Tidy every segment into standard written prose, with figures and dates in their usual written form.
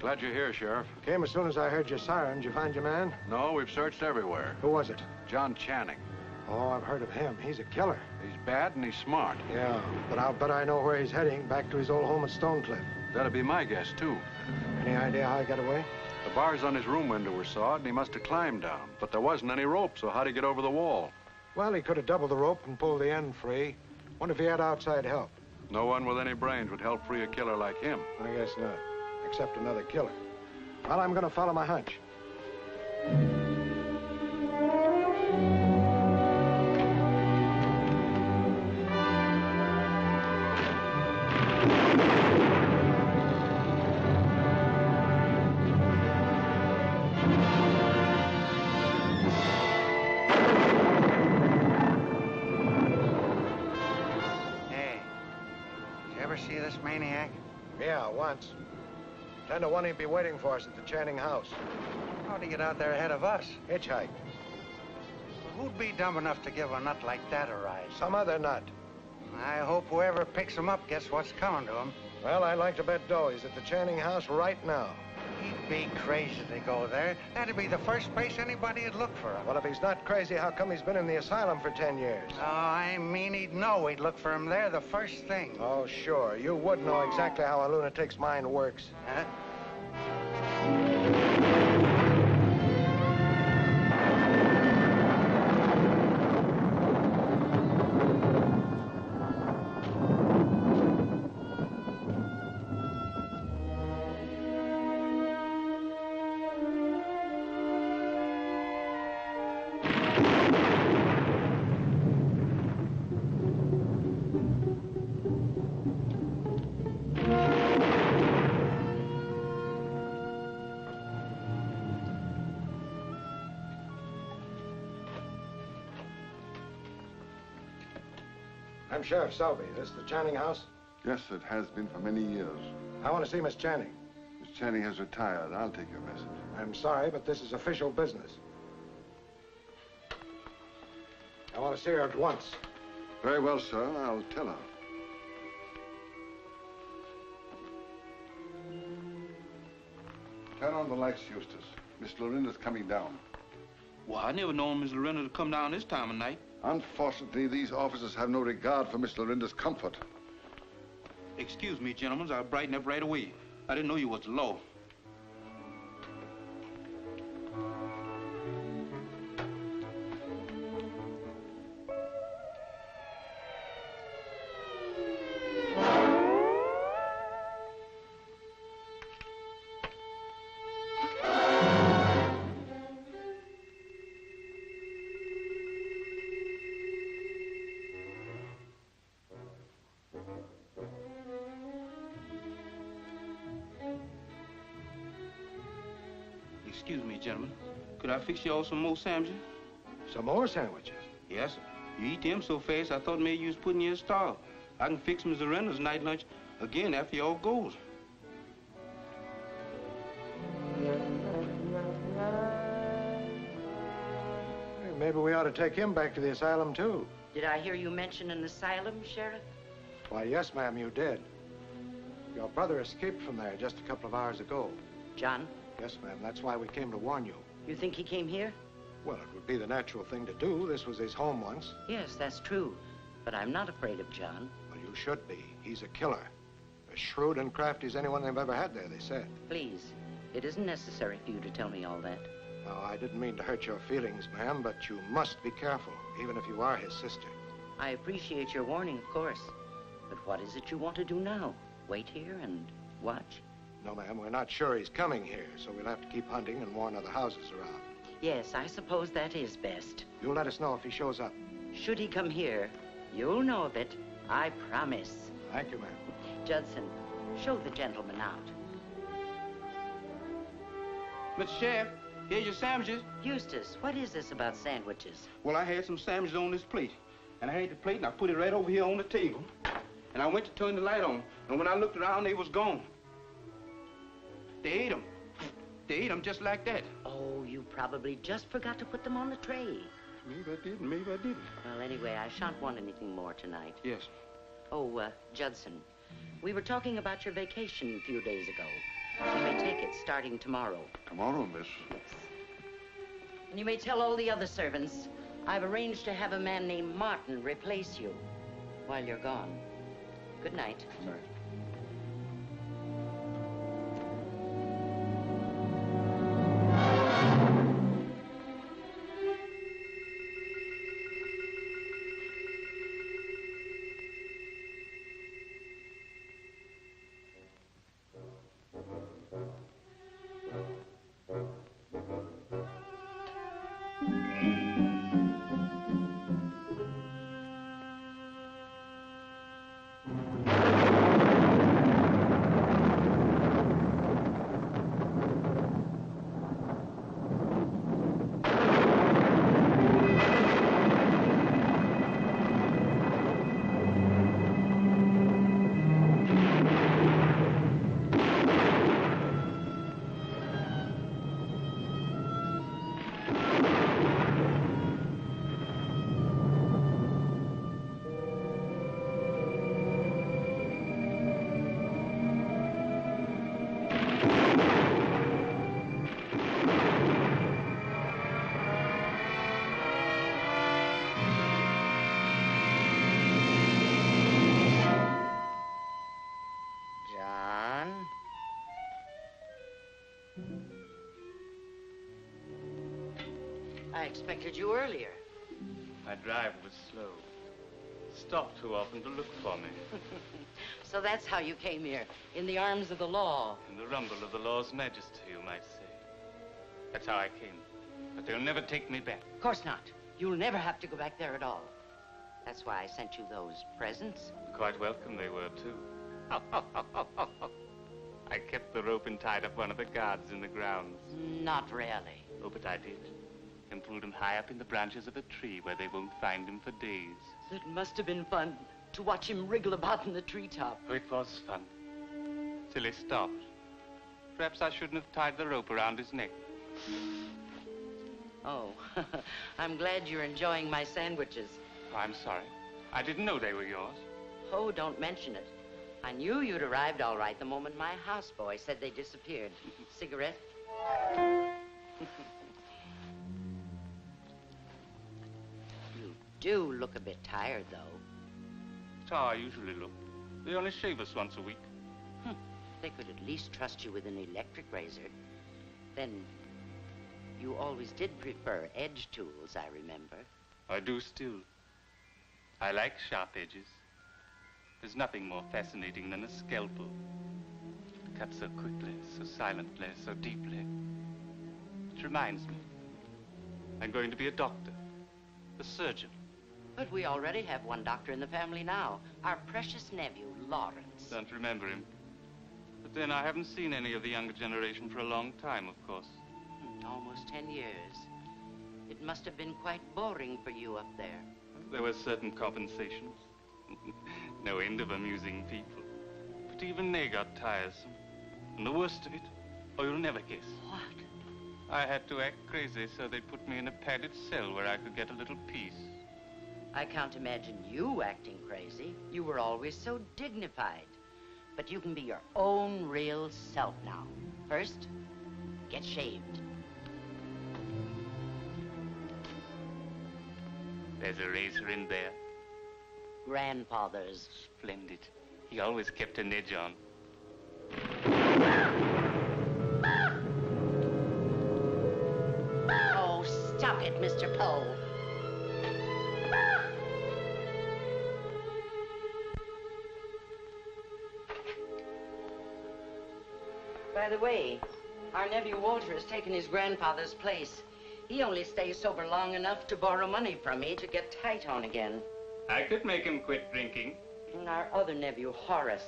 Glad you're here, Sheriff. Came as soon as I heard your siren. Did you find your man? No, we've searched everywhere. Who was it? John Channing. Oh, I've heard of him. He's a killer. He's bad and he's smart. Yeah, but I'll bet I know where he's heading, back to his old home at Stonecliff. That'd be my guess, too. Any idea how he got away? The bars on his room window were sawed, and he must have climbed down. But there wasn't any rope, so how'd he get over the wall? Well, he could have doubled the rope and pulled the end free. Wonder if he had outside help. No one with any brains would help free a killer like him. I guess not, except another killer. Well, I'm going to follow my hunch. Hey, did you ever see this maniac? Yeah, once. 10 to 1 he'd be waiting for us at the Channing house. How'd he get out there ahead of us? Hitchhiked. Who'd be dumb enough to give a nut like that a ride? Some other nut. I hope whoever picks him up gets what's coming to him. Well, I'd like to bet dough he's at the Channing house right now. He'd be crazy to go there. That'd be the first place anybody'd look for him. Well, if he's not crazy, how come he's been in the asylum for 10 years? Oh, I mean he'd know we'd look for him there the first thing. Oh, sure. You would know exactly how a lunatic's mind works. Huh? I'm Sheriff Selby. Is this the Channing house? Yes, it has been for many years. I want to see Miss Channing. Miss Channing has retired. I'll take your message. I'm sorry, but this is official business. I want to see her at once. Very well, sir. I'll tell her. Turn on the lights, Eustace. Miss Lorinda's coming down. Well, I never known Miss Lorinda to come down this time of night. Unfortunately, these officers have no regard for Miss Lorinda's comfort. Excuse me, gentlemen. I'll brighten up right away. I didn't know you was low. Excuse me, gentlemen. Could I fix you all some more sandwiches? Some more sandwiches? Yes, sir. You eat them so fast, I thought maybe you was putting you in starve. I can fix Miss Lorenda's night lunch again after y'all goes. Hey, maybe we ought to take him back to the asylum, too. Did I hear you mention an asylum, Sheriff? Why, yes, ma'am, you did. Your brother escaped from there just a couple of hours ago. John? Yes, ma'am. That's why we came to warn you. You think he came here? Well, it would be the natural thing to do. This was his home once. Yes, that's true. But I'm not afraid of John. Well, you should be. He's a killer. As shrewd and crafty as anyone they've ever had there, they said. Please, it isn't necessary for you to tell me all that. No, I didn't mean to hurt your feelings, ma'am, but you must be careful, even if you are his sister. I appreciate your warning, of course. But what is it you want to do now? Wait here and watch? No, ma'am, we're not sure he's coming here, so we'll have to keep hunting and warn other houses around. Yes, I suppose that is best. You'll let us know if he shows up. Should he come here, you'll know of it. I promise. Thank you, ma'am. Judson, show the gentleman out. Mr. Sheriff, here's your sandwiches. Eustace, what is this about sandwiches? Well, I had some sandwiches on this plate. And I had the plate and I put it right over here on the table. And I went to turn the light on. And when I looked around, they was gone. They ate them. They ate them just like that. Oh, you probably just forgot to put them on the tray. Maybe I did, maybe I didn't. Well, anyway, I shan't want anything more tonight. Yes. Oh, Judson, we were talking about your vacation a few days ago. You may take it starting tomorrow. Tomorrow, miss. Yes. And you may tell all the other servants I've arranged to have a man named Martin replace you while you're gone. Good night. Good night. I expected you earlier. My drive was slow. Stopped too often to look for me. So that's how you came here, in the arms of the law. In the rumble of the law's majesty, you might say. That's how I came. But they'll never take me back. Of course not. You'll never have to go back there at all. That's why I sent you those presents. Quite welcome they were, too. I kept the rope and tied up one of the guards in the grounds. Not really. Oh, but I did. And pulled him high up in the branches of a tree where they won't find him for days. It must have been fun to watch him wriggle about in the treetop. Oh, it was fun. Till he stopped. Perhaps I shouldn't have tied the rope around his neck. Oh, I'm glad you're enjoying my sandwiches. Oh, I'm sorry. I didn't know they were yours. Oh, don't mention it. I knew you'd arrived all right the moment my houseboy said they disappeared. Cigarette? You do look a bit tired, though. That's how I usually look. They only shave us once a week. They could at least trust you with an electric razor. Then you always did prefer edge tools, I remember. I do still. I like sharp edges. There's nothing more fascinating than a scalpel. It cuts so quickly, so silently, so deeply. It reminds me. I'm going to be a doctor. A surgeon. But we already have one doctor in the family now. Our precious nephew, Lawrence. Don't remember him. But then I haven't seen any of the younger generation for a long time, of course. Almost 10 years. It must have been quite boring for you up there. There were certain compensations. No end of amusing people. But even they got tiresome. And the worst of it, oh, you'll never guess. What? I had to act crazy, so they put me in a padded cell where I could get a little peace. I can't imagine you acting crazy. You were always so dignified. But you can be your own real self now. First, get shaved. There's a razor in there. Grandfather's. Splendid. He always kept an edge on. Oh, stop it, Mr. Poe. By the way, our nephew Walter has taken his grandfather's place. He only stays sober long enough to borrow money from me to get tight on again. I could make him quit drinking. And our other nephew, Horace,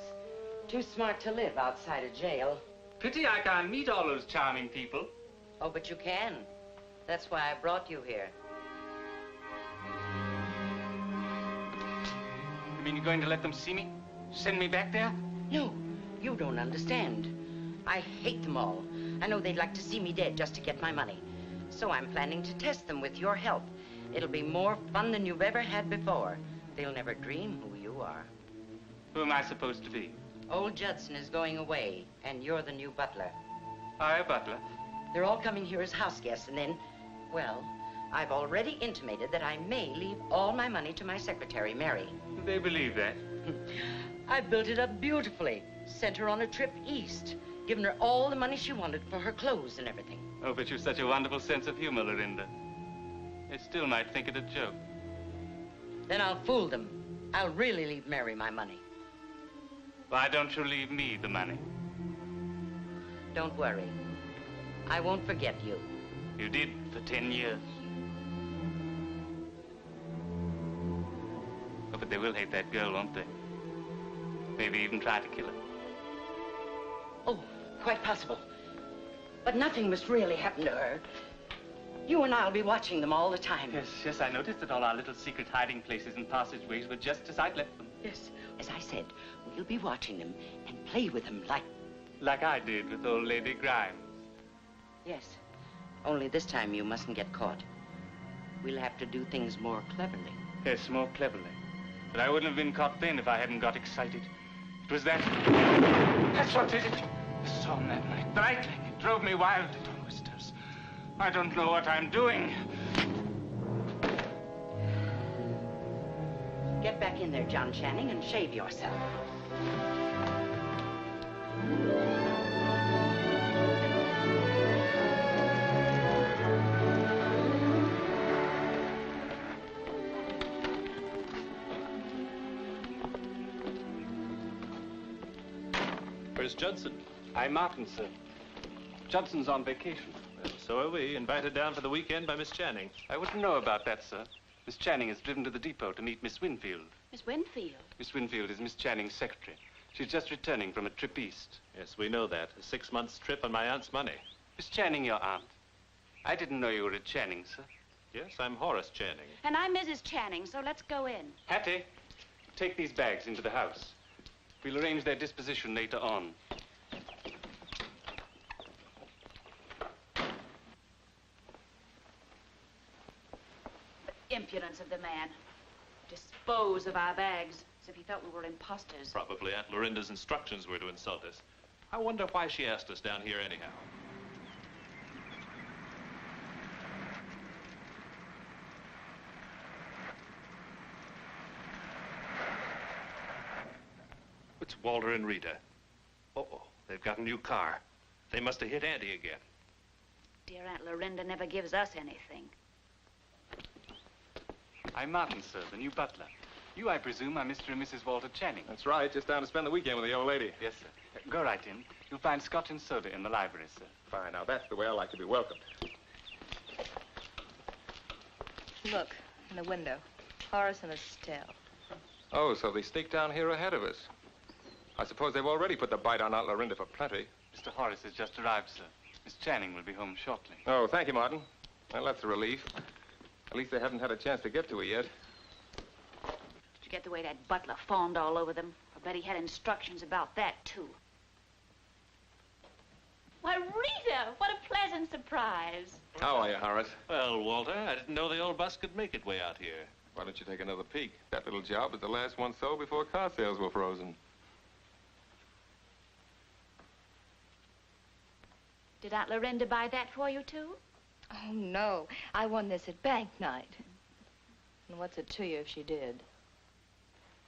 too smart to live outside of jail. Pity I can't meet all those charming people. Oh, but you can. That's why I brought you here. You mean you're going to let them see me? Send me back there? No, you don't understand. I hate them all. I know they'd like to see me dead just to get my money. So I'm planning to test them with your help. It'll be more fun than you've ever had before. They'll never dream who you are. Who am I supposed to be? Old Judson is going away, and you're the new butler. I, a butler? They're all coming here as house guests, and then, well, I've already intimated that I may leave all my money to my secretary, Mary. Do they believe that? I built it up beautifully, sent her on a trip east, given her all the money she wanted for her clothes and everything. Oh, but you've such a wonderful sense of humor, Lorinda. They still might think it a joke. Then I'll fool them. I'll really leave Mary my money. Why don't you leave me the money? Don't worry. I won't forget you. You did for 10 years. Oh, but they will hate that girl, won't they? Maybe even try to kill her. Oh, quite possible. But nothing must really happen to her. You and I'll be watching them all the time. Yes, I noticed that all our little secret hiding places and passageways were just as I'd left them. Yes, as I said, we'll be watching them and play with them like... Like I did with old Lady Grimes. Yes, only this time you mustn't get caught. We'll have to do things more cleverly. Yes, more cleverly. But I wouldn't have been caught then if I hadn't got excited. It was that... That's what did it. The storm that night, the lightning, it drove me wild into whisters. I don't know what I'm doing. Get back in there, John Channing, and shave yourself. Where's Judson? I'm Martin, sir. Judson's on vacation. Well, so are we. Invited down for the weekend by Miss Channing. I wouldn't know about that, sir. Miss Channing has driven to the depot to meet Miss Winfield. Miss Winfield? Miss Winfield is Miss Channing's secretary. She's just returning from a trip east. Yes, we know that. A 6-month trip on my aunt's money. Miss Channing, your aunt. I didn't know you were a Channing, sir. Yes, I'm Horace Channing. And I'm Mrs. Channing, so let's go in. Hattie, take these bags into the house. We'll arrange their disposition later on. The impudence of the man. Dispose of our bags as if he thought we were imposters. Probably Aunt Lorinda's instructions were to insult us. I wonder why she asked us down here anyhow. It's Walter and Rita. Uh-oh, they've got a new car. They must have hit Auntie again. Dear Aunt Lorinda never gives us anything. I'm Martin, sir, the new butler. You, I presume, are Mr. and Mrs. Walter Channing. That's right. Just down to spend the weekend with the old lady. Yes, sir. Go right in. You'll find scotch and soda in the library, sir. Fine. Now, that's the way I like to be welcomed. Look, in the window. Horace and Estelle. Oh, so they sneaked down here ahead of us. I suppose they've already put the bite on Aunt Lorinda for plenty. Mr. Horace has just arrived, sir. Miss Channing will be home shortly. Oh, thank you, Martin. Well, that's a relief. At least they haven't had a chance to get to her yet. Did you get the way that butler fawned all over them? I bet he had instructions about that, too. Why, Rita, what a pleasant surprise. How are you, Horace? Well, Walter, I didn't know the old bus could make its way out here. Why don't you take another peek? That little job was the last one sold before car sales were frozen. Did Aunt Lorinda buy that for you, too? Oh, no. I won this at bank night. And what's it to you if she did?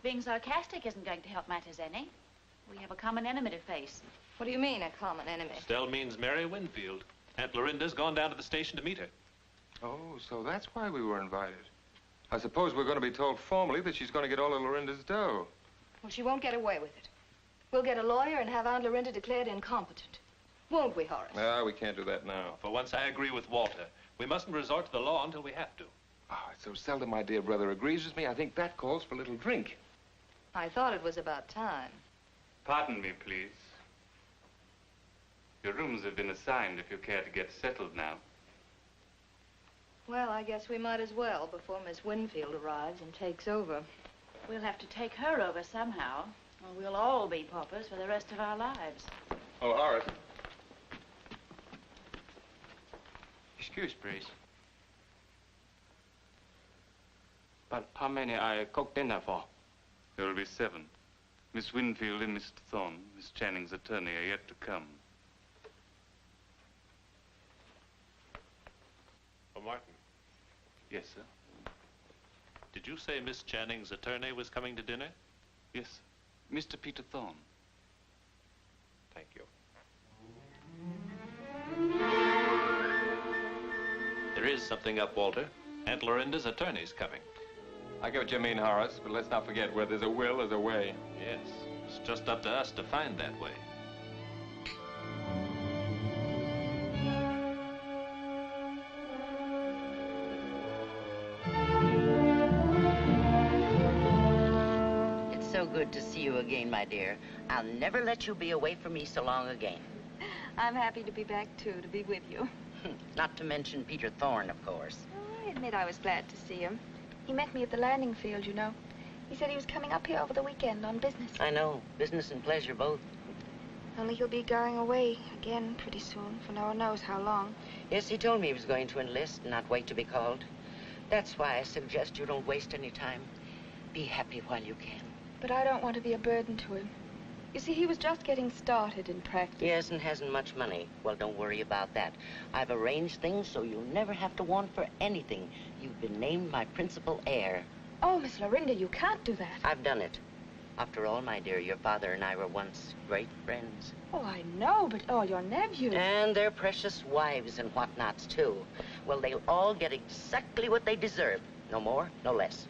Being sarcastic isn't going to help matters any. We have a common enemy to face. What do you mean, a common enemy? Estelle means Mary Winfield. Aunt Lorinda's gone down to the station to meet her. Oh, so that's why we were invited. I suppose we're going to be told formally that she's going to get all of Lorinda's dough. Well, she won't get away with it. We'll get a lawyer and have Aunt Lorinda declared incompetent. Won't we, Horace? No, we can't do that now. For once, I agree with Walter. We mustn't resort to the law until we have to. Oh, it's so seldom my dear brother agrees with me. I think that calls for a little drink. I thought it was about time. Pardon me, please. Your rooms have been assigned if you care to get settled now. Well, I guess we might as well before Miss Winfield arrives and takes over. We'll have to take her over somehow, or we'll all be paupers for the rest of our lives. Oh, Horace. Excuse, please. But how many I cook dinner for? There will be 7. Miss Winfield and Mr. Thorne, Miss Channing's attorney, are yet to come. Oh, Martin. Yes, sir. Did you say Miss Channing's attorney was coming to dinner? Yes, sir. Mr. Peter Thorne. Thank you. There is something up, Walter. Aunt Lorinda's attorney's coming. I get what you mean, Horace, but let's not forget where there's a will, there's a way. Yes, it's just up to us to find that way. It's so good to see you again, my dear. I'll never let you be away from me so long again. I'm happy to be back, too, to be with you. Not to mention Peter Thorne, of course. I admit I was glad to see him. He met me at the landing field, you know. He said he was coming up here over the weekend on business. I know. Business and pleasure both. Only he'll be going away again pretty soon, for no one knows how long. Yes, he told me he was going to enlist and not wait to be called. That's why I suggest you don't waste any time. Be happy while you can. But I don't want to be a burden to him. You see, he was just getting started in practice. Yes, and hasn't much money. Well, don't worry about that. I've arranged things so you'll never have to want for anything. You've been named my principal heir. Oh, Miss Lorinda, you can't do that. I've done it. After all, my dear, your father and I were once great friends. Oh, I know, but all your nephews... And their precious wives and whatnots, too. Well, they'll all get exactly what they deserve. No more, no less.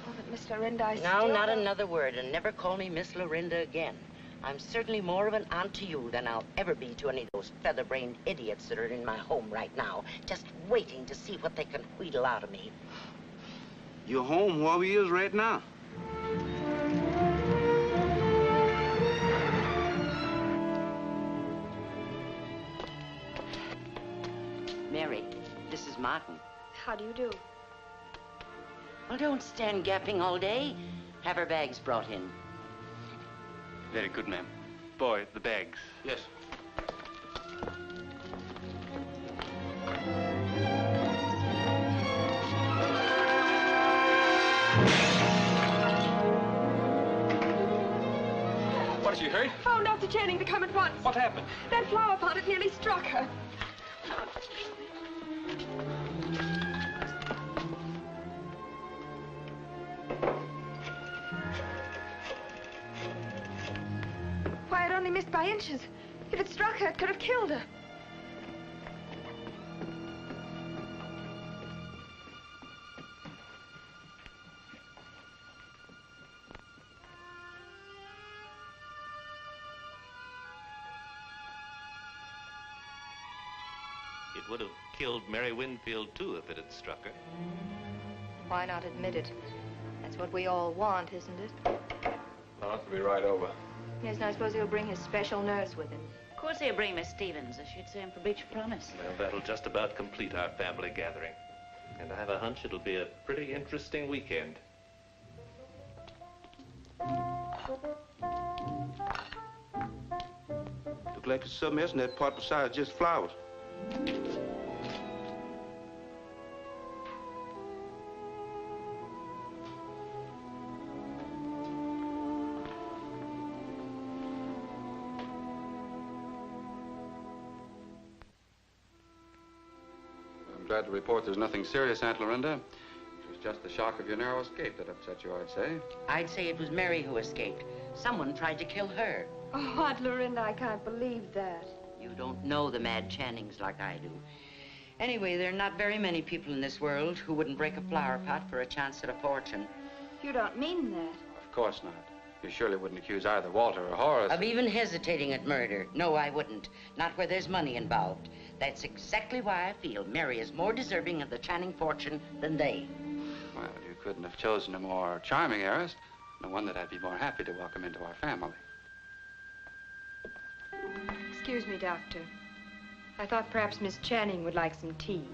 Oh, but Miss Lorinda, I No, still... not another word, and never call me Miss Lorinda again. I'm certainly more of an aunt to you than I'll ever be to any of those feather-brained idiots that are in my home right now, just waiting to see what they can wheedle out of me. You're home where he is right now. Mary, this is Martin. How do you do? Well, don't stand gapping all day. Have her bags brought in. Very good, ma'am. Boy, the bags. Yes. What, is she hurt? Phone Dr. Channing to come at once. What happened? That flower pot had nearly struck her. Why, it only missed by inches. If it struck her, it could have killed her. It would have killed Mary Winfield, too, if it had struck her. Why not admit it? That's what we all want, isn't it? I'll have to be right over. Yes, and I suppose he'll bring his special nurse with him. Of course he'll bring Miss Stevens, if she'd say him for breach of promise. Well, that'll just about complete our family gathering. And I have a hunch it'll be a pretty interesting weekend. Look like there's something else in that pot besides just flowers. I'm glad to report there's nothing serious, Aunt Lorinda. It was just the shock of your narrow escape that upset you, I'd say. I'd say it was Mary who escaped. Someone tried to kill her. Oh, Aunt Lorinda, I can't believe that. You don't know the mad Channings like I do. Anyway, there are not very many people in this world who wouldn't break a flower pot for a chance at a fortune. You don't mean that. Of course not. You surely wouldn't accuse either Walter or Horace of even hesitating at murder. No, I wouldn't. Not where there's money involved. That's exactly why I feel Mary is more deserving of the Channing fortune than they. Well, you couldn't have chosen a more charming heiress, and one that I'd be more happy to welcome into our family. Excuse me, Doctor. I thought perhaps Miss Channing would like some tea.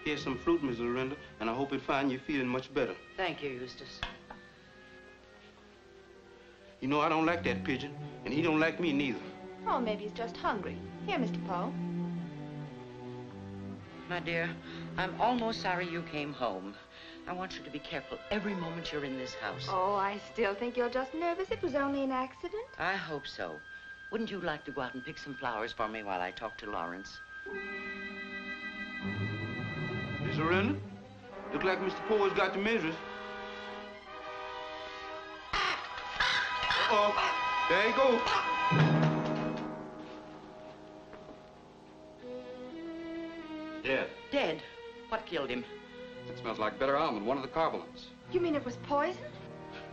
Here's some fruit, Miss Lorinda, and I hope it find you feeling much better. Thank you, Eustace. You know, I don't like that pigeon, and he don't like me neither. Oh, maybe he's just hungry. Here, Mr. Poe. My dear, I'm almost sorry you came home. I want you to be careful every moment you're in this house. Oh, I still think you're just nervous. It was only an accident. I hope so. Wouldn't you like to go out and pick some flowers for me while I talk to Lawrence? Miss Lorinda, look like Mr. Poe has got the measures. Uh-oh, there you go. Dead. Dead? What killed him? It smells like bitter almond, one of the carbolants. You mean it was poisoned?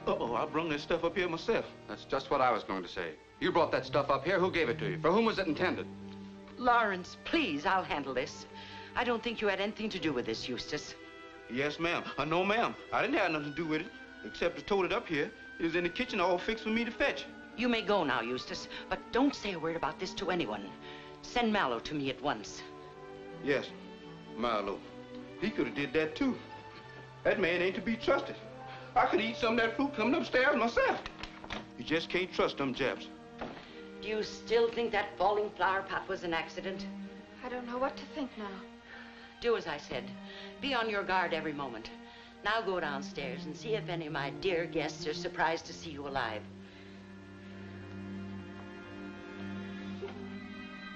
Uh-oh, I brung that stuff up here myself. That's just what I was going to say. You brought that stuff up here. Who gave it to you? For whom was it intended? Lawrence, please, I'll handle this. I don't think you had anything to do with this, Eustace. Yes, ma'am. No, ma'am. I didn't have nothing to do with it, except to tote it up here. It was in the kitchen all fixed for me to fetch. You may go now, Eustace, but don't say a word about this to anyone. Send Mallow to me at once. Yes, Milo. He could have did that, too. That man ain't to be trusted. I could eat some of that fruit coming upstairs myself. You just can't trust them Japs. Do you still think that falling flower pot was an accident? I don't know what to think now. Do as I said. Be on your guard every moment. Now go downstairs and see if any of my dear guests are surprised to see you alive.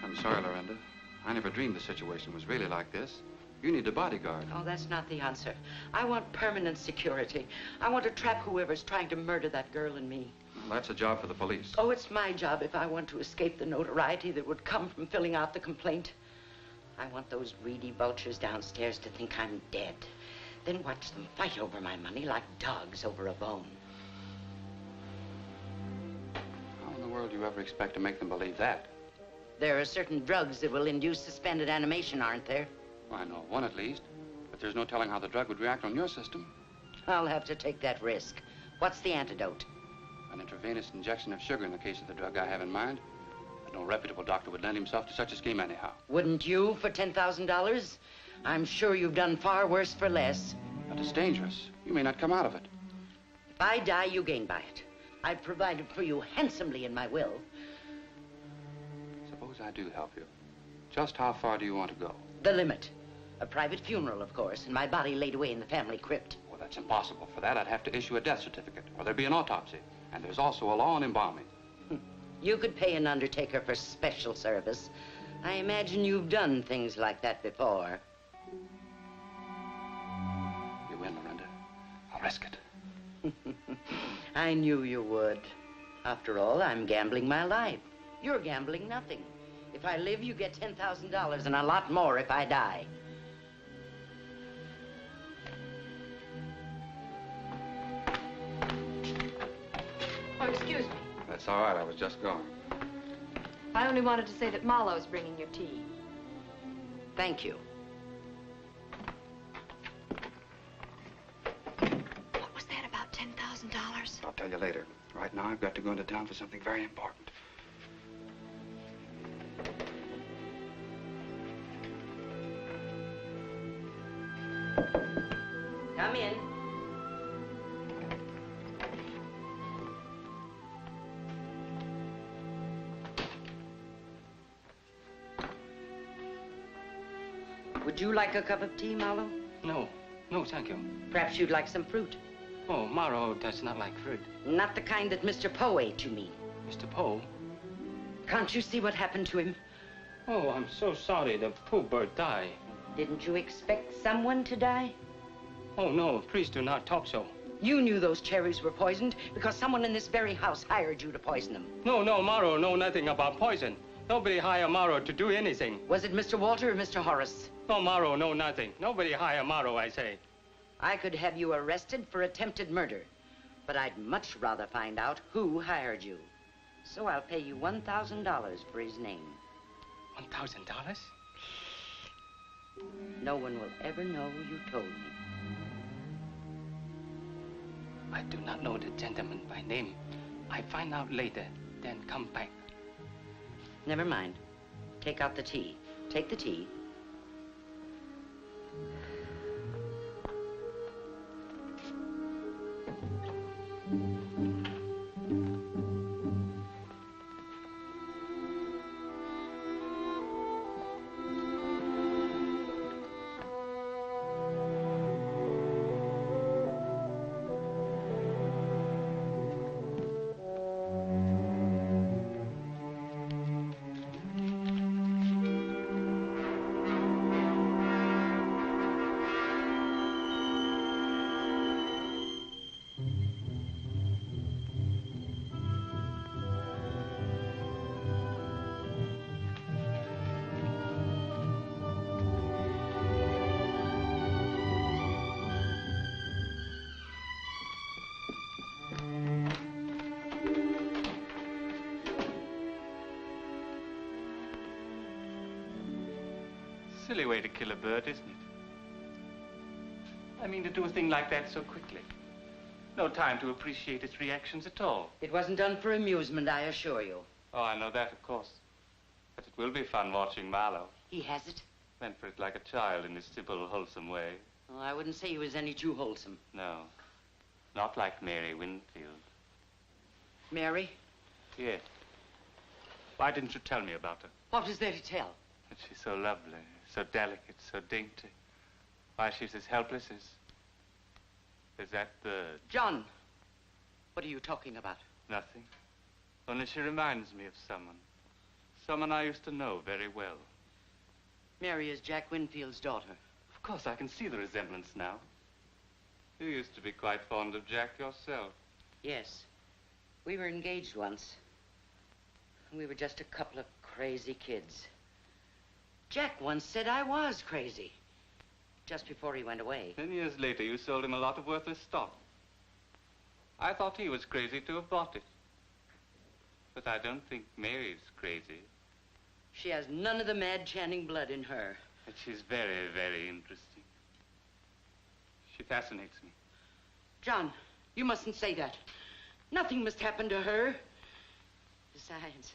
I'm sorry, Lorinda. I never dreamed the situation was really like this. You need a bodyguard. Oh, that's not the answer. I want permanent security. I want to trap whoever's trying to murder that girl and me. Well, that's a job for the police. Oh, it's my job if I want to escape the notoriety that would come from filling out the complaint. I want those greedy vultures downstairs to think I'm dead. Then watch them fight over my money like dogs over a bone. How in the world do you ever expect to make them believe that? There are certain drugs that will induce suspended animation, aren't there? Well, I know one at least, but there's no telling how the drug would react on your system. I'll have to take that risk. What's the antidote? An intravenous injection of sugar in the case of the drug I have in mind. But no reputable doctor would lend himself to such a scheme anyhow. Wouldn't you for $10,000? I'm sure you've done far worse for less. But it's dangerous. You may not come out of it. If I die, you gain by it. I've provided for you handsomely in my will. Suppose I do help you. Just how far do you want to go? The limit. A private funeral, of course, and my body laid away in the family crypt. Well, that's impossible. For that, I'd have to issue a death certificate, or there'd be an autopsy. And there's also a law on embalming. You could pay an undertaker for special service. I imagine you've done things like that before. You win, Lorinda. I'll risk it. I knew you would. After all, I'm gambling my life. You're gambling nothing. If I live, you get $10,000 and a lot more if I die. Oh, excuse me. That's all right. I was just going. I only wanted to say that Marlowe's bringing your tea. Thank you. What was that about $10,000? I'll tell you later. Right now, I've got to go into town for something very important. Come in. Would you like a cup of tea, Marlowe? No, no, thank you. Perhaps you'd like some fruit. Oh, Marlowe does not like fruit. Not the kind that Mr. Poe ate, you mean? Mr. Poe? Can't you see what happened to him? Oh, I'm so sorry the poor bird died. Didn't you expect someone to die? Oh, no, please do not talk so. You knew those cherries were poisoned because someone in this very house hired you to poison them. No, Morrow know nothing about poison. Nobody hire Morrow to do anything. Was it Mr. Walter or Mr. Horace? No, Morrow know nothing. Nobody hire Morrow, I say. I could have you arrested for attempted murder, but I'd much rather find out who hired you. So I'll pay you $1,000 for his name. $1,000? No one will ever know you told me. I do not know the gentleman by name. I find out later, then come back. Never mind. Take out the tea. Take the tea. Silly way to kill a bird, isn't it? I mean, to do a thing like that so quickly. No time to appreciate its reactions at all. It wasn't done for amusement, I assure you. Oh, I know that, of course. But it will be fun watching Marlowe. He has it? Meant for it like a child in his simple, wholesome way. Oh, I wouldn't say he was any too wholesome. No. Not like Mary Winfield. Mary? Yes. Why didn't you tell me about her? What was there to tell? That she's so lovely, so delicate, so dainty. Why, she's as helpless as that bird. John, what are you talking about? Nothing. Only she reminds me of someone. Someone I used to know very well. Mary is Jack Winfield's daughter. Of course, I can see the resemblance now. You used to be quite fond of Jack yourself. Yes. We were engaged once. We were just a couple of crazy kids. Jack once said I was crazy. Just before he went away. 10 years later, you sold him a lot of worthless stock. I thought he was crazy to have bought it. But I don't think Mary's crazy. She has none of the mad Channing blood in her. But she's very, very interesting. She fascinates me. John, you mustn't say that. Nothing must happen to her. Besides,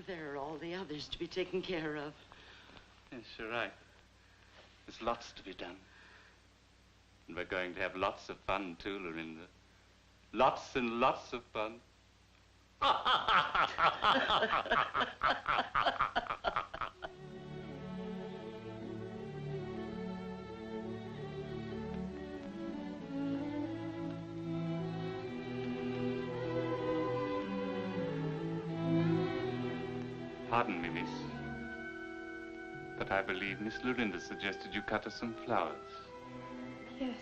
there are all the others to be taken care of. Yes, you're right. There's lots to be done. And we're going to have lots of fun, too, Lorinda. Lots and lots of fun. Pardon me, miss. But I believe Miss Lorinda suggested you cut her some flowers. Yes.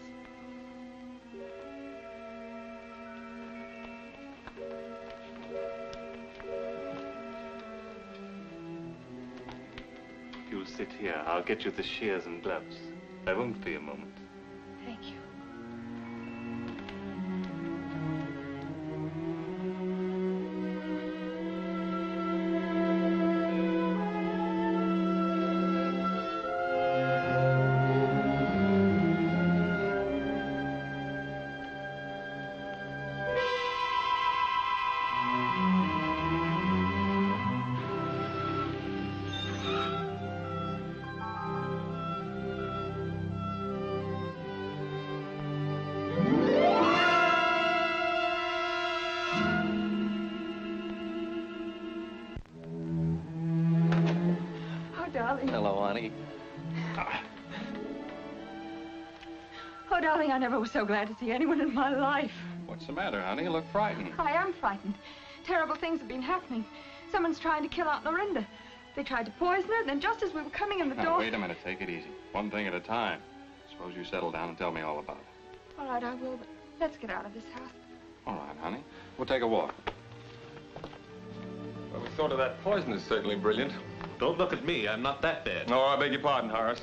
You'll sit here. I'll get you the shears and gloves. I won't be a moment. Thank you. Hello, honey. Oh, darling, I never was so glad to see anyone in my life. What's the matter, honey? You look frightened. I am frightened. Terrible things have been happening. Someone's trying to kill Aunt Lorinda. They tried to poison her, and then just as we were coming in the door... Wait a minute. Take it easy. One thing at a time. Suppose you settle down and tell me all about it. All right, I will, but let's get out of this house. All right, honey. We'll take a walk. Well, the thought of that poison is certainly brilliant. Don't look at me. I'm not that bad. No, I beg your pardon, Horace.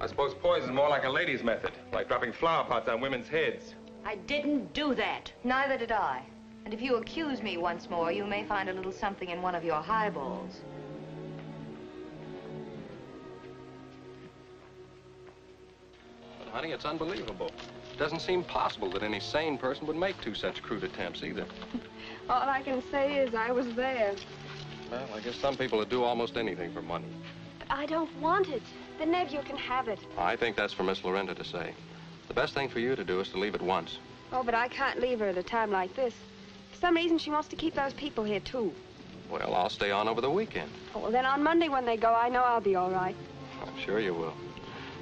I suppose poison's more like a lady's method, like dropping flower pots on women's heads. I didn't do that. Neither did I. And if you accuse me once more, you may find a little something in one of your highballs. But, honey, it's unbelievable. It doesn't seem possible that any sane person would make two such crude attempts, either. All I can say is I was there. Well, I guess some people would do almost anything for money. But I don't want it. The nephew can have it. I think that's for Miss Lorinda to say. The best thing for you to do is to leave at once. Oh, but I can't leave her at a time like this. For some reason, she wants to keep those people here, too. Well, I'll stay on over the weekend. Oh, well, then on Monday when they go, I know I'll be all right. I'm sure you will.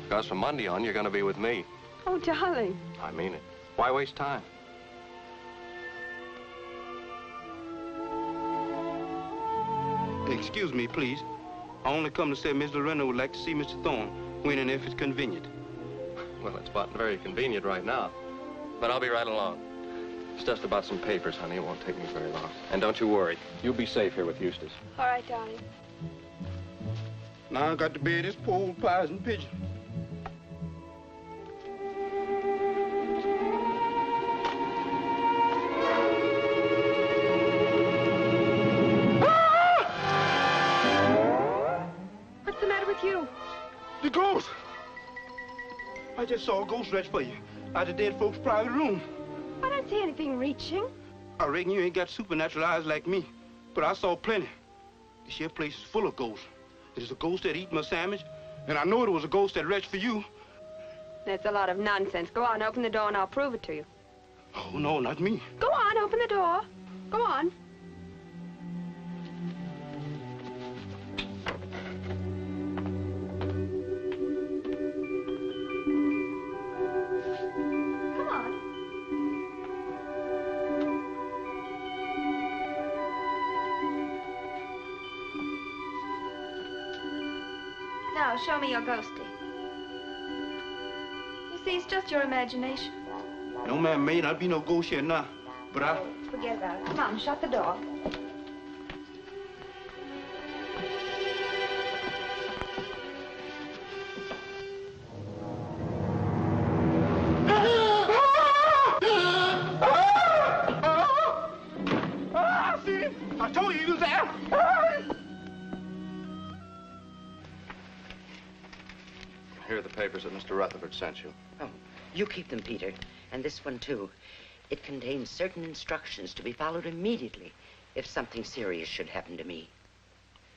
Because from Monday on, you're going to be with me. Oh, darling. I mean it. Why waste time? Excuse me, please. I only come to say Miss Lorinda would like to see Mr. Thorne when and if it's convenient. Well, it's about very convenient right now. But I'll be right along. It's just about some papers, honey. It won't take me very long. And don't you worry. You'll be safe here with Eustace. All right, darling. Now I got to bury this poor old Parsons pigeon. You? The ghost! I just saw a ghost reach for you out of dead folks' private room. I don't see anything reaching. I reckon you ain't got supernatural eyes like me, but I saw plenty. This here place is full of ghosts. There's a ghost that eat my sandwich, and I know it was a ghost that reached for you. That's a lot of nonsense. Go on, open the door and I'll prove it to you. Oh, no, not me. Go on, open the door. Go on. Now, show me your ghostie. You see, it's just your imagination. No, ma'am, may not be no ghost here now, but I... Forget about it. Come on, shut the door. I told you he was there. Here are the papers that Mr. Rutherford sent you. Oh, you keep them, Peter. And this one, too. It contains certain instructions to be followed immediately if something serious should happen to me.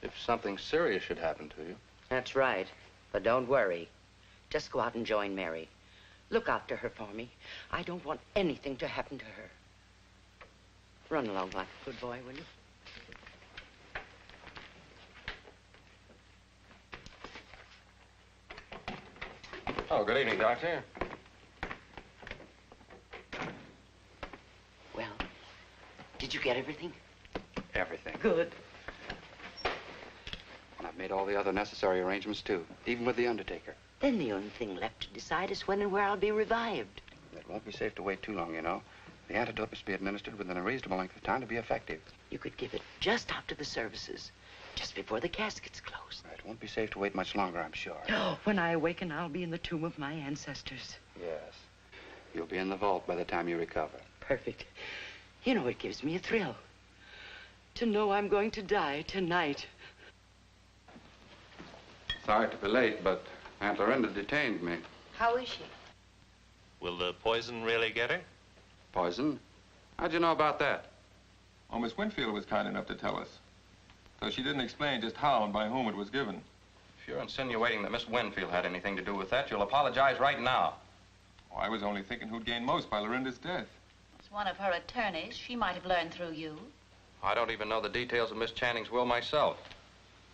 If something serious should happen to you? That's right. But don't worry. Just go out and join Mary. Look after her for me. I don't want anything to happen to her. Run along like a good boy, will you? Oh, good evening, Doctor. Well, did you get everything? Everything. Good. And I've made all the other necessary arrangements, too, even with the undertaker. Then the only thing left to decide is when and where I'll be revived. It won't be safe to wait too long, you know. The antidote must be administered within a reasonable length of time to be effective. You could give it just after the services, just before the casket's closed. It won't be safe to wait much longer, I'm sure. Oh, when I awaken, I'll be in the tomb of my ancestors. Yes. You'll be in the vault by the time you recover. Perfect. You know, it gives me a thrill to know I'm going to die tonight. Sorry to be late, but Aunt Lorinda detained me. How is she? Will the poison really get her? Poison? How'd you know about that? Oh, Miss Winfield was kind enough to tell us. Though she didn't explain just how and by whom it was given. If you're insinuating that Miss Winfield had anything to do with that, you'll apologize right now. Oh, I was only thinking who'd gain most by Lorinda's death. As one of her attorneys, she might have learned through you. I don't even know the details of Miss Channing's will myself.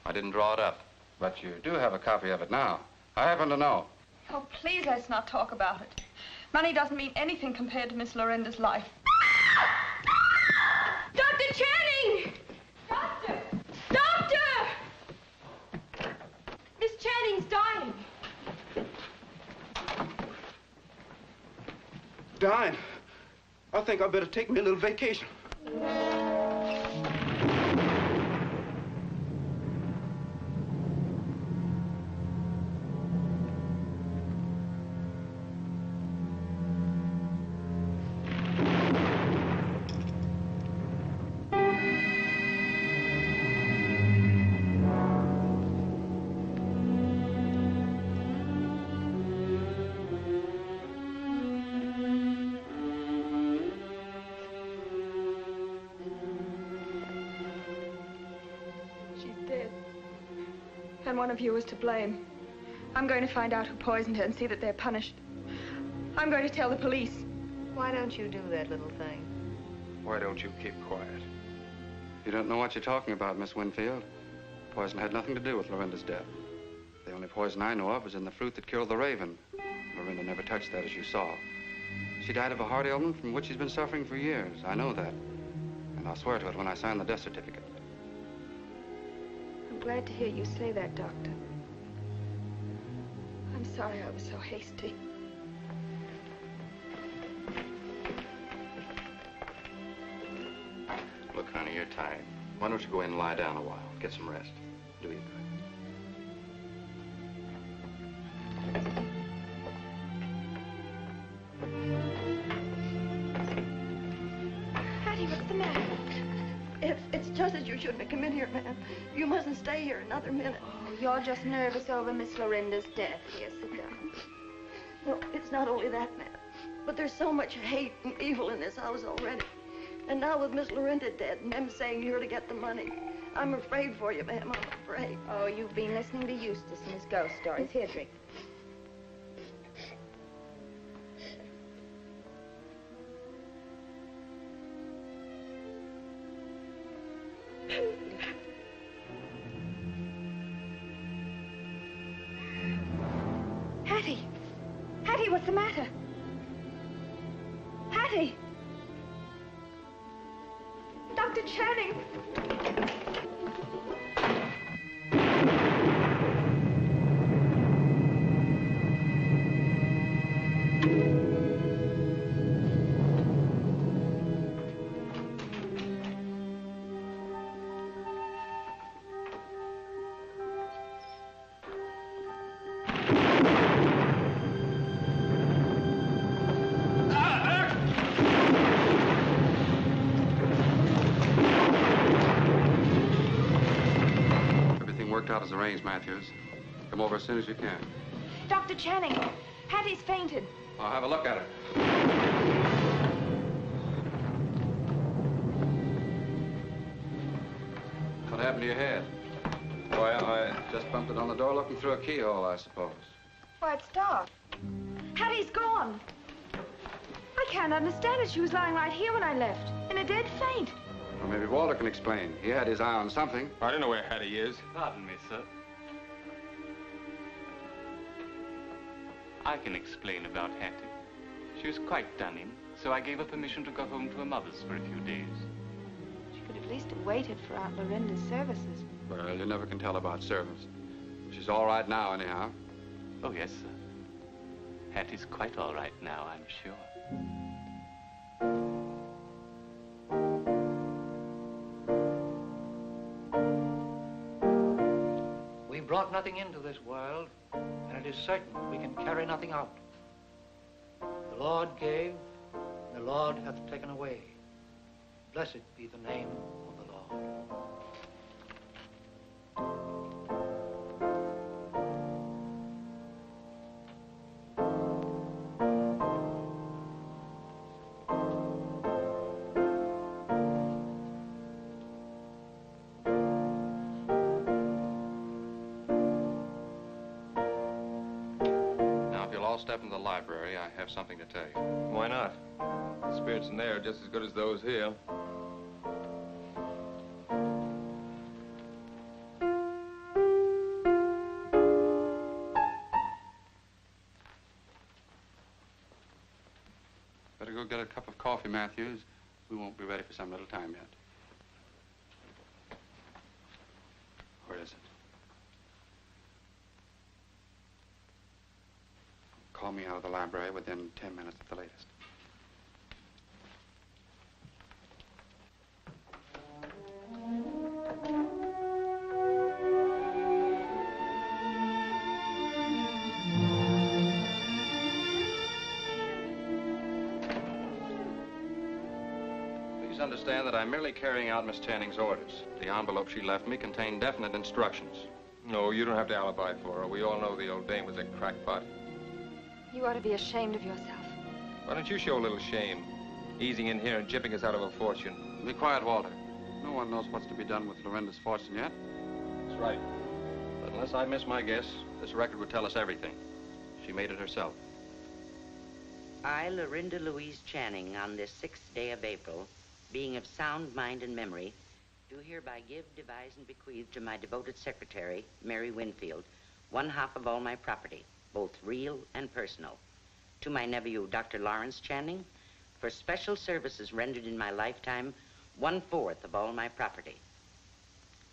I didn't draw it up. But you do have a copy of it now. I happen to know. Oh, please, let's not talk about it. Money doesn't mean anything compared to Miss Lorinda's life. Dr. Channing! Doctor! Doctor! Miss Channing's dying. dying. I think I better take me a little vacation. And one of you is to blame. I'm going to find out who poisoned her and see that they're punished. I'm going to tell the police. Why don't you do that little thing? Why don't you keep quiet? You don't know what you're talking about, Miss Winfield. Poison had nothing to do with Lorinda's death. The only poison I know of was in the fruit that killed the raven. Lorinda never touched that, as you saw. She died of a heart ailment from which she's been suffering for years. I know that. And I'll swear to it when I sign the death certificate. I'm glad to hear you say that, Doctor. I'm sorry I was so hasty. Look, honey, you're tired. Why don't you go in and lie down a while? Get some rest. Do you good. Hattie, what's the matter? It's just that you shouldn't have come in here, ma'am. You mustn't stay here another minute. Oh, you're just nervous over Miss Lorinda's death. Here, sit down. No, it's not only that, ma'am. But there's so much hate and evil in this house already. And now with Miss Lorinda dead and them saying you're to get the money, I'm afraid for you, ma'am. I'm afraid. Oh, you've been listening to Eustace and his ghost stories. Here, drink. Hattie! Hattie, what's the matter? Hattie! Dr. Channing! Out as arranged, Matthews. Come over as soon as you can. Dr. Channing, Hattie's fainted. I'll have a look at her. What happened to your head? Why, I just bumped it on the door looking through a keyhole, I suppose. Why, it's dark. Hattie's gone. I can't understand it. She was lying right here when I left, in a dead faint. Well, maybe Walter can explain. He had his eye on something. I don't know where Hattie is. Pardon me, sir. I can explain about Hattie. She was quite done in, so I gave her permission to go home to her mother's for a few days. She could at least have waited for Aunt Lorinda's services. Well, you never can tell about service. She's all right now, anyhow. Oh, yes, sir. Hattie's quite all right now, I'm sure. We brought nothing into this world, and it is certain we can carry nothing out. The Lord gave, and the Lord hath taken away. Blessed be the name of the Lord. Step in the library. I have something to tell you. Why not? The spirits in there are just as good as those here. Better go get a cup of coffee, Matthews. We won't be ready for some little time yet. Where is it? Call me out of the library within 10 minutes at the latest. please understand that I'm merely carrying out Miss Channing's orders. The envelope she left me contained definite instructions. No, you don't have to alibi for her. We all know the old dame was a crackpot. You ought to be ashamed of yourself. Why don't you show a little shame? Easing in here and chipping us out of a fortune. Be quiet, Walter. No one knows what's to be done with Lorinda's fortune yet. That's right. But unless I miss my guess, this record would tell us everything. She made it herself. I, Lorinda Louise Channing, on this 6th day of April, being of sound mind and memory, do hereby give, devise, and bequeath to my devoted secretary, Mary Winfield, 1/2 of all my property, both real and personal. To my nephew, Dr. Lawrence Channing, for special services rendered in my lifetime, 1/4 of all my property.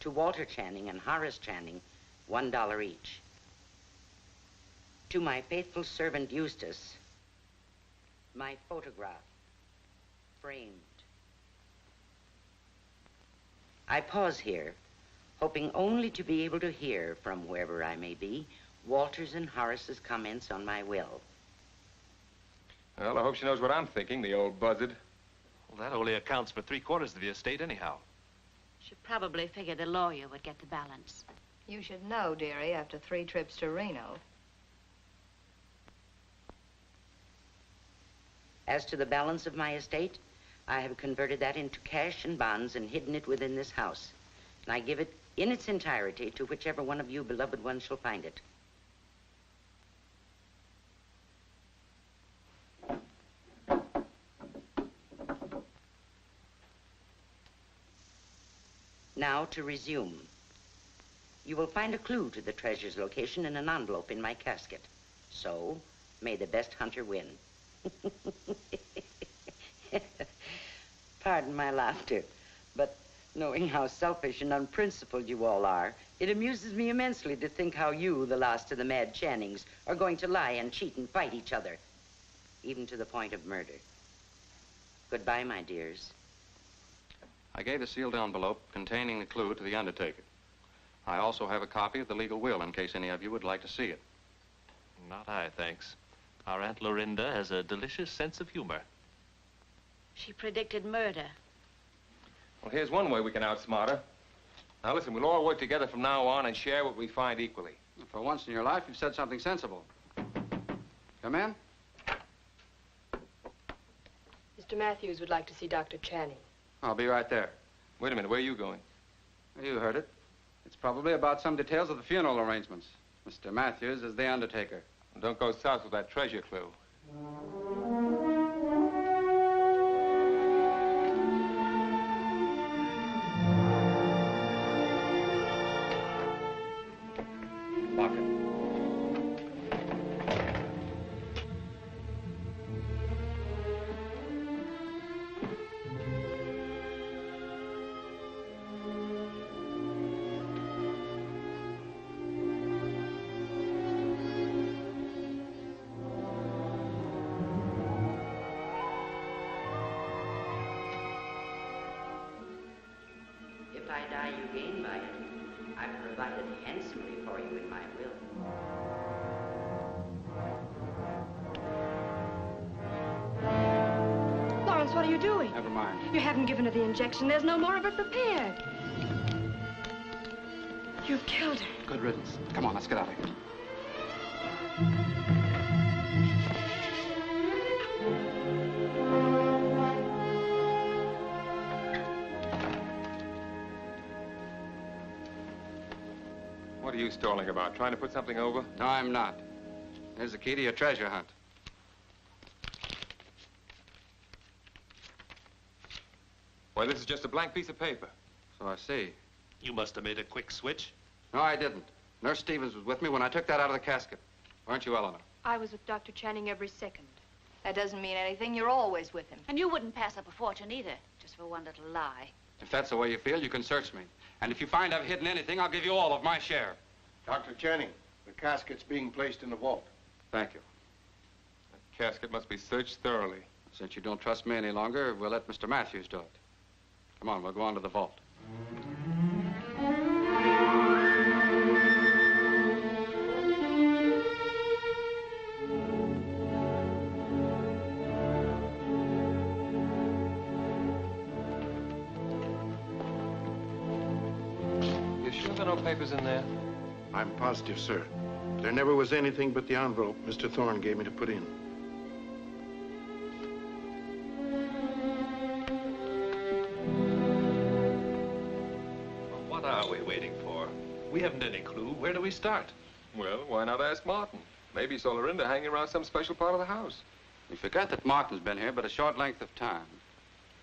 To Walter Channing and Horace Channing, $1 each. To my faithful servant, Eustace, my photograph, framed. I pause here, hoping only to be able to hear, from wherever I may be, Walter's and Horace's comments on my will. Well, I hope she knows what I'm thinking, the old buzzard. Well, that only accounts for 3/4 of the estate anyhow. She probably figured the lawyer would get the balance. You should know, dearie, after 3 trips to Reno. As to the balance of my estate, I have converted that into cash and bonds and hidden it within this house. And I give it in its entirety to whichever one of you beloved ones shall find it. Now to resume. You will find a clue to the treasure's location in an envelope in my casket. So, may the best hunter win. Pardon my laughter, but knowing how selfish and unprincipled you all are, it amuses me immensely to think how you, the last of the mad Channings, are going to lie and cheat and fight each other, even to the point of murder. Goodbye, my dears. I gave a sealed envelope containing the clue to the undertaker. I also have a copy of the legal will in case any of you would like to see it. Not I, thanks. Our Aunt Lorinda has a delicious sense of humor. She predicted murder. Well, here's one way we can outsmart her. Now, listen, we'll all work together from now on and share what we find equally. For once in your life, you've said something sensible. Come in. Mr. Matthews would like to see Dr. Channing. I'll be right there. Wait a minute, where are you going? You heard it. It's probably about some details of the funeral arrangements. Mr. Matthews is the undertaker. And don't go south with that treasure clue. Lock it. If I die, you gain by it. I've provided handsomely for you in my will. Lawrence, what are you doing? Never mind. You haven't given her the injection. There's no more of it prepared. You've killed her. Good riddance. Come on, let's get out of here. What are you stalling about? Trying to put something over? No, I'm not. Here's the key to your treasure hunt. Why, this is just a blank piece of paper. So I see. You must have made a quick switch. No, I didn't. Nurse Stevens was with me when I took that out of the casket. Weren't you, Eleanor? I was with Dr. Channing every second. That doesn't mean anything. You're always with him. And you wouldn't pass up a fortune either, just for one little lie. If that's the way you feel, you can search me. And if you find I've hidden anything, I'll give you all of my share. Dr. Channing, the casket's being placed in the vault. Thank you. That casket must be searched thoroughly. Since you don't trust me any longer, we'll let Mr. Matthews do it. Come on, we'll go on to the vault. no papers in there? I'm positive, sir. There never was anything but the envelope Mr. Thorne gave me to put in. What are we waiting for? We haven't any clue. Where do we start? Well, why not ask Martin? Maybe he saw Lorinda hanging around some special part of the house. You forget that Martin's been here but a short length of time.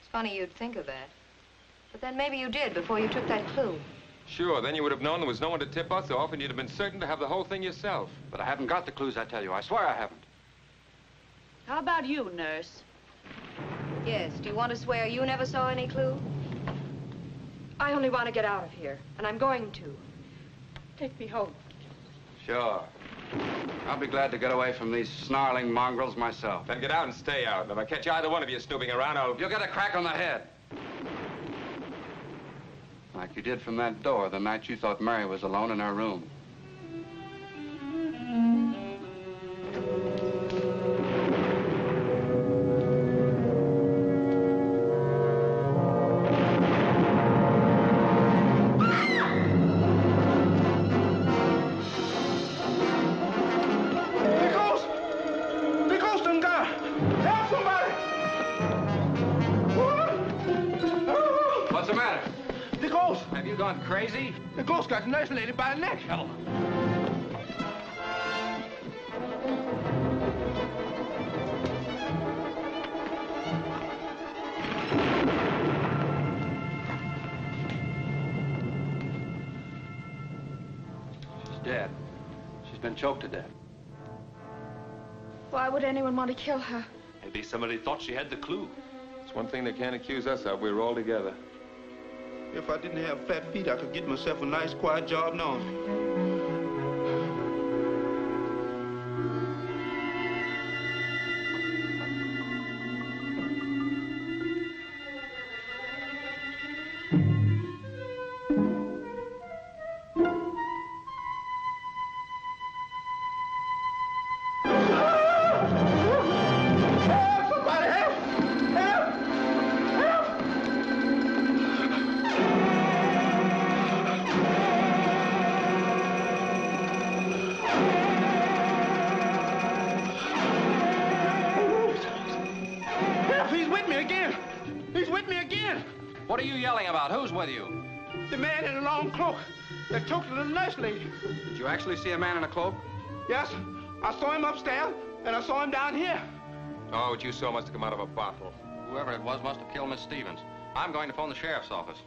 It's funny you'd think of that. But then maybe you did before you took that clue. Sure, then you would have known there was no one to tip us off, and you'd have been certain to have the whole thing yourself. But I haven't got the clues, I tell you. I swear I haven't. How about you, nurse? Yes, do you want to swear you never saw any clue? I only want to get out of here, and I'm going to. Take me home. Sure. I'll be glad to get away from these snarling mongrels myself. Then get out and stay out. And if I catch either one of you snooping around, You'll get a crack on the head. Like you did from that door the night you thought Mary was alone in her room. Crazy? The ghost got the nurse lady by the neck. Hell. She's dead. She's been choked to death. Why would anyone want to kill her? Maybe somebody thought she had the clue. it's one thing they can't accuse us of. We're all together. If I didn't have fat feet, I could get myself a nice, quiet job now. What are you yelling about? Who's with you? The man in the long cloak that took the little nurse lady. Did you actually see a man in a cloak? Yes. I saw him upstairs, and I saw him down here. Oh, what you saw must have come out of a bottle. Whoever it was must have killed Miss Stevens. I'm going to phone the sheriff's office.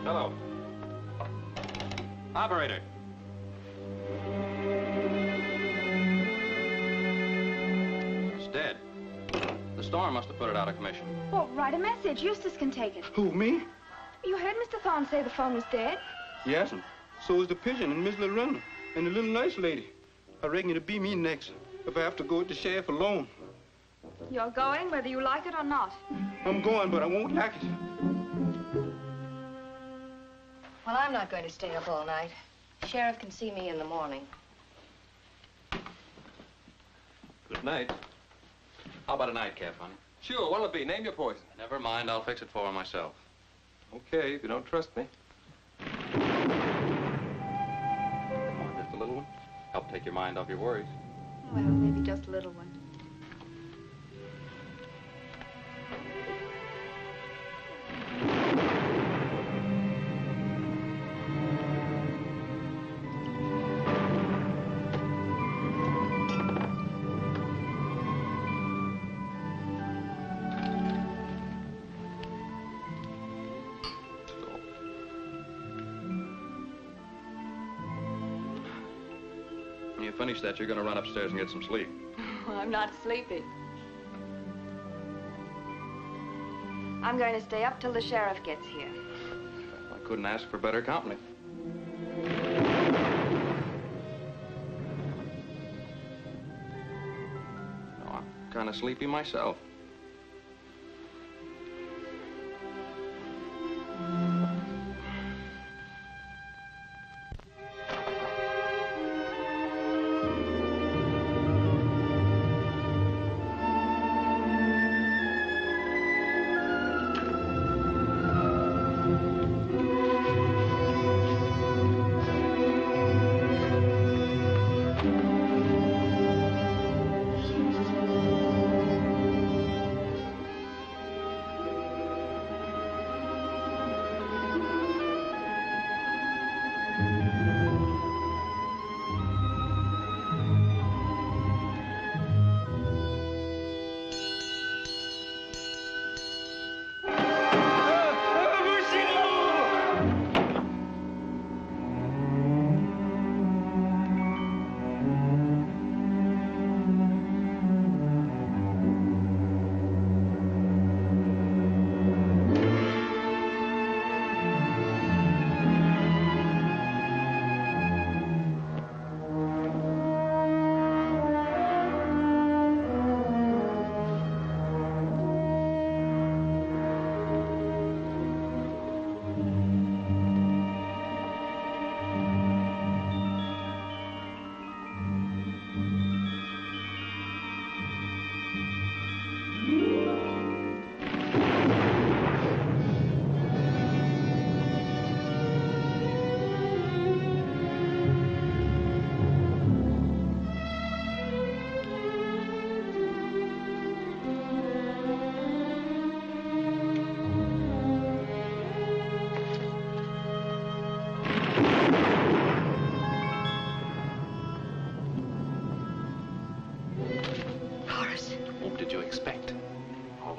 Hello. Operator. It's dead. The storm must have put it out of commission. Well, write a message. Eustace can take it. Who, me? You heard Mr. Thorne say the phone was dead. Yes, and so is the pigeon and Miss Lorinda and the little nurse lady. I reckon it'll be me next if I have to go with the sheriff alone. You're going whether you like it or not. I'm going, but I won't like it. Well, I'm not going to stay up all night. The sheriff can see me in the morning. Good night. How about a nightcap, honey? Sure, what'll it be? Name your poison. Never mind, I'll fix it for her myself. Okay, if you don't trust me. Come on, just a little one. Help take your mind off your worries. Well, maybe just a little one. When you finish that, you're going to run upstairs and get some sleep. I'm not sleepy. I'm going to stay up till the sheriff gets here. I couldn't ask for better company. No, I'm kind of sleepy myself.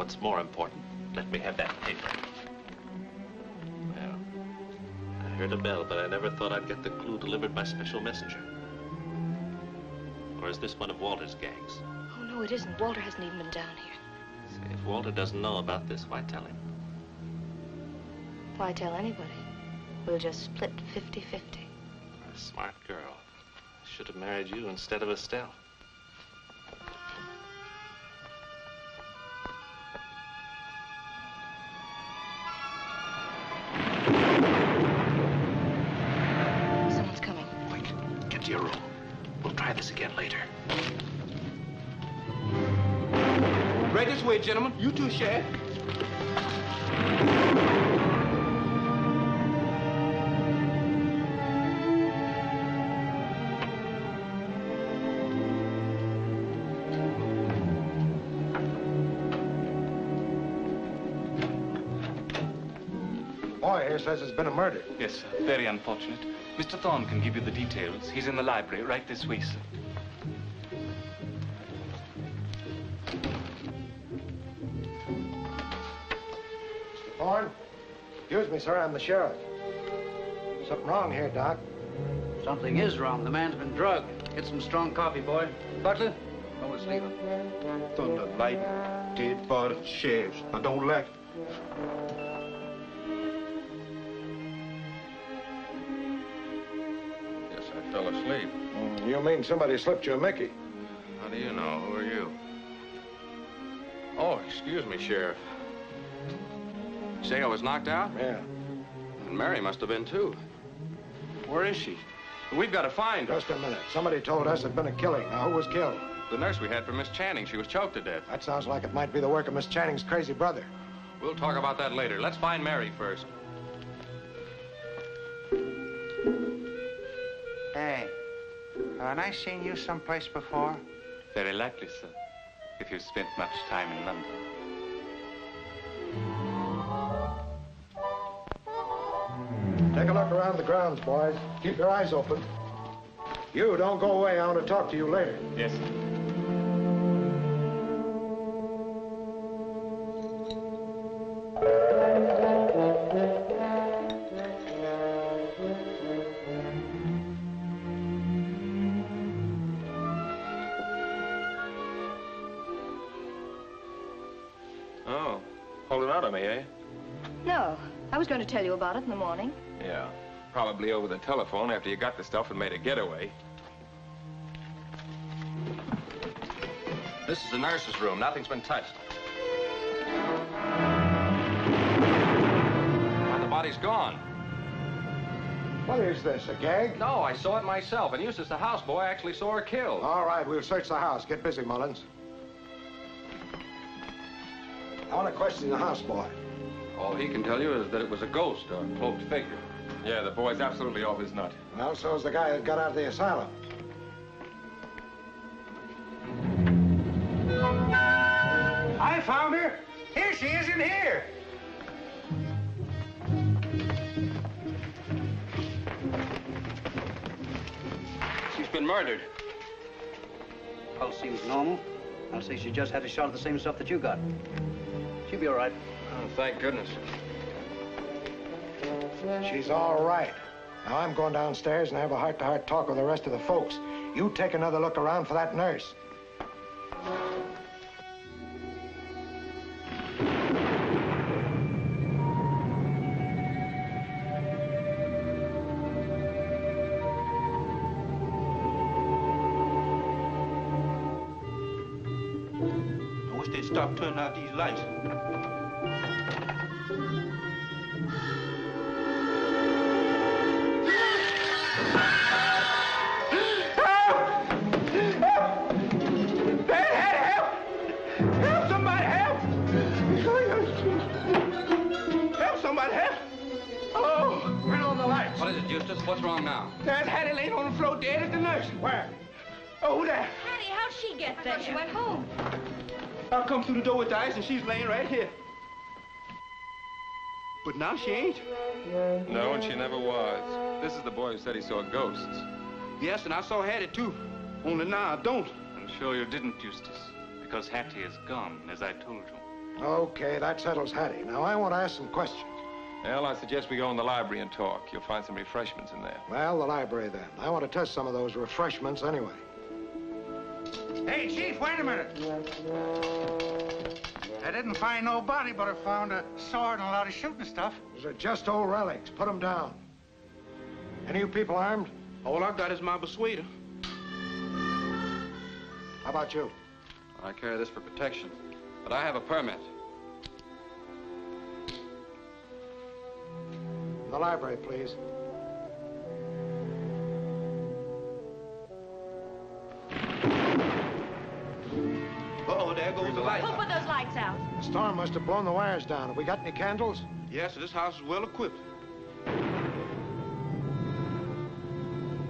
What's more important, let me have that paper. Well, I heard a bell, but I never thought I'd get the clue delivered by special messenger. Or is this one of Walter's gangs? Oh, no, it isn't. Walter hasn't even been down here. See, if Walter doesn't know about this, why tell him? Why tell anybody? We'll just split 50-50. A smart girl. I should have married you instead of Estelle. Someone's coming. Quick, get to your room. We'll try this again later. Right this way, gentlemen. You too, Sheriff. Boy here says there's been a murder. Yes, sir. Very unfortunate. Mr. Thorne can give you the details. He's in the library right this way, sir. Thorne? Excuse me, sir. I'm the sheriff. Something wrong here, Doc. Something is wrong. The man's been drugged. Get some strong coffee, boy. Butler, go with Stephen. Thunder, lightning, dead body, sheriffs. I don't like it. Guess I fell asleep. You mean somebody slipped you a Mickey? How do you know? Who are you? Oh, excuse me, Sheriff. Say I was knocked out? Yeah. And Mary must have been, too. Where is she? We've got to find her. Just a minute. Somebody told us there'd been a killing. Now, who was killed? The nurse we had for Miss Channing. She was choked to death. That sounds like it might be the work of Miss Channing's crazy brother. We'll talk about that later. Let's find Mary first. Hey, haven't I seen you someplace before? Very likely, sir, if you've spent much time in London. Take a look around the grounds, boys. Keep your eyes open. You, don't go away. I want to talk to you later. Yes, sir. Oh, holding out on me, eh? No, I was going to tell you about it in the morning. Yeah, probably over the telephone after you got the stuff and made a getaway. This is the nurse's room. Nothing's been touched. Well, the body's gone. What is this, a gag? No, I saw it myself. And Eustace, the houseboy, actually saw her killed. All right, we'll search the house. Get busy, Mullins. I want to question the houseboy. All he can tell you is that it was a ghost or a cloaked figure. Yeah, the boy's absolutely off his nut. Well, so's the guy that got out of the asylum. I found her. Here she is in here. She's been murdered. Pulse seems normal. I'll say she just had a shot of the same stuff that you got. She'll be all right. Oh, thank goodness. She's all right. Now, I'm going downstairs and have a heart-to-heart talk with the rest of the folks. You take another look around for that nurse. I wish they'd stop turning out these lights. What's wrong now? There's Hattie laying on the floor dead at the nurse. Where? Oh, there. Hattie, how'd she get there? She went home. I come through the door with the ice and she's laying right here. But now she ain't. No, and she never was. This is the boy who said he saw ghosts. Yes, and I saw Hattie, too. Only now I don't. I'm sure you didn't, Eustace, because Hattie is gone, as I told you. Okay, that settles Hattie. Now, I want to ask some questions. Well, I suggest we go in the library and talk. You'll find some refreshments in there. Well, the library, then. I want to test some of those refreshments anyway. Hey, Chief, wait a minute. I didn't find no body, but I found a sword and a lot of shooting stuff. Those are just old relics. Put them down. Any of you people armed? All I've got is my persuader. How about you? I carry this for protection, but I have a permit. In the library, please. Uh-oh, there goes the light. Who put those lights out? The storm must have blown the wires down. Have we got any candles? Yes, this house is well equipped.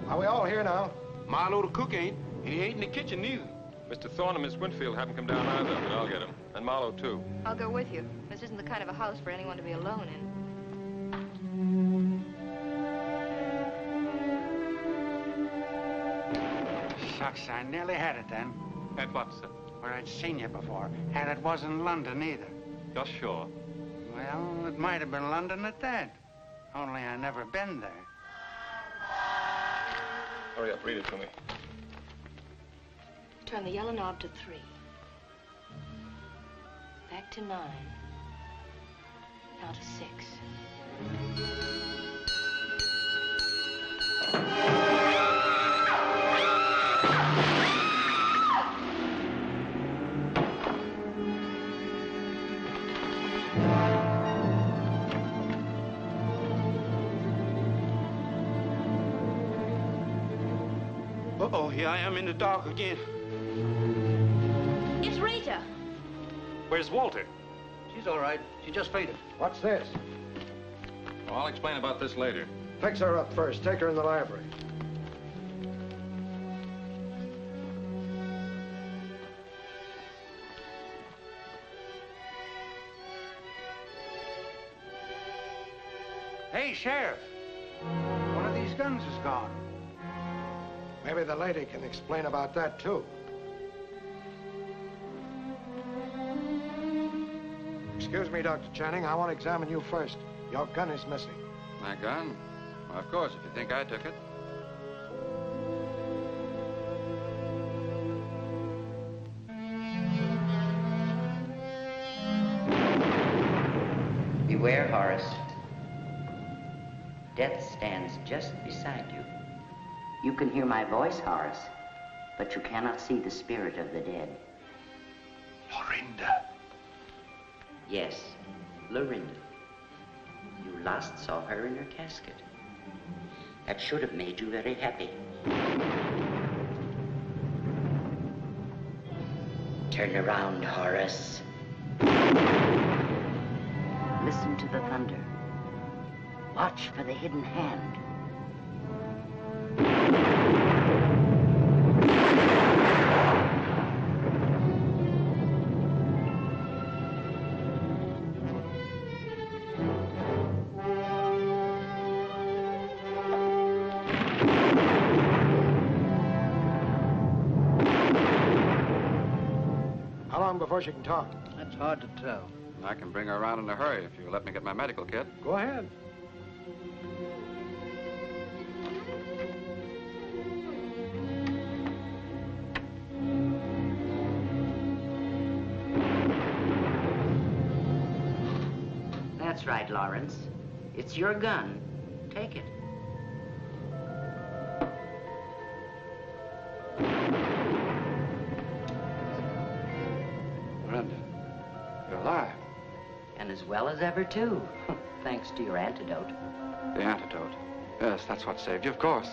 Are we all here now? Milo the cook ain't, and he ain't in the kitchen neither. Mr. Thorne and Miss Winfield haven't come down either, but I'll get them. And Marlowe, too. I'll go with you. This isn't the kind of a house for anyone to be alone in. Shucks, I nearly had it then. At what, sir? Where I'd seen you before. And it wasn't London either. You're sure? Well, it might have been London at that. Only I never been there. Hurry up, read it to me. Turn the yellow knob to 3. Back to 9. Now to 6. Uh-oh, here I am in the dark again. It's Rita. Where's Walter? She's all right. She just fainted. What's this? Oh, I'll explain about this later. Fix her up first. Take her in the library. Hey, Sheriff. One of these guns is gone. Maybe the lady can explain about that, too. Excuse me, Dr. Channing. I want to examine you first. Your gun is missing. My gun? Well, of course, if you think I took it. Beware, Horace. Death stands just beside you. You can hear my voice, Horace, but you cannot see the spirit of the dead. Lorinda. Yes, Lorinda. You last saw her in her casket. That should have made you very happy. Turn around, Horace. Listen to the thunder. Watch for the hidden hand. How long before she can talk? That's hard to tell. I can bring her around in a hurry if you let me get my medical kit. Go ahead. That's right, Lawrence. It's your gun. Take it. Miranda, you're alive. And as well as ever, too. Thanks to your antidote. The antidote. Yes, that's what saved you, of course.